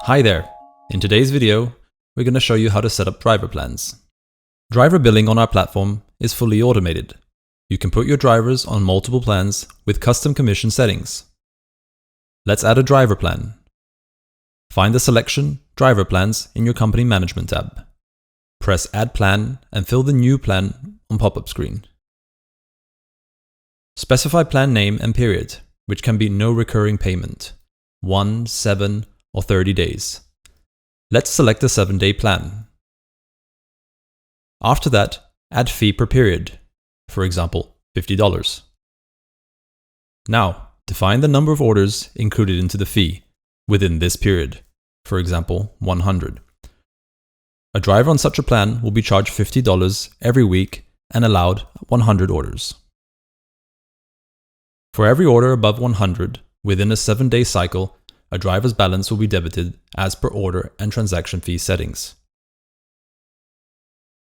Hi there! In today's video, we're going to show you how to set up driver plans. Driver billing on our platform is fully automated. You can put your drivers on multiple plans with custom commission settings. Let's add a driver plan. Find the selection Driver Plans in your Company Management tab. Press Add Plan and fill the new plan on pop-up screen. Specify plan name and period, which can be no recurring payment, 1, 7, or 30 days. Let's select the 7-day plan. After that, add fee per period, for example, $50. Now, define the number of orders included into the fee within this period, for example, 100. A driver on such a plan will be charged $50 every week and allowed 100 orders. For every order above 100 within a 7-day cycle, a driver's balance will be debited as per order and transaction fee settings.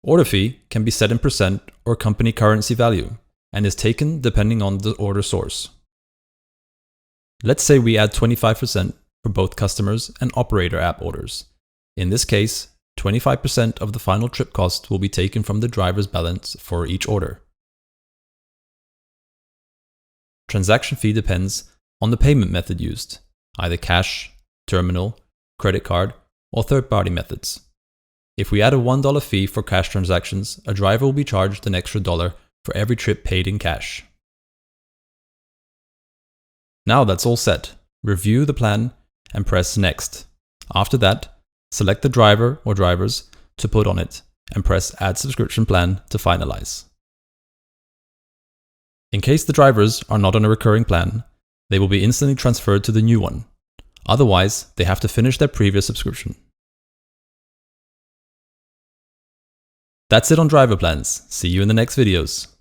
Order fee can be set in percent or company currency value and is taken depending on the order source. Let's say we add 25% for both customers and operator app orders. In this case, 25% of the final trip cost will be taken from the driver's balance for each order. Transaction fee depends on the payment method used, either cash, terminal, credit card, or third-party methods. If we add a $1 fee for cash transactions, a driver will be charged an extra $1 for every trip paid in cash. Now that's all set. Review the plan and press Next. After that, select the driver or drivers to put on it and press Add Subscription Plan to finalize. In case the drivers are not on a recurring plan, they will be instantly transferred to the new one. Otherwise, they have to finish their previous subscription. That's it on driver plans. See you in the next videos.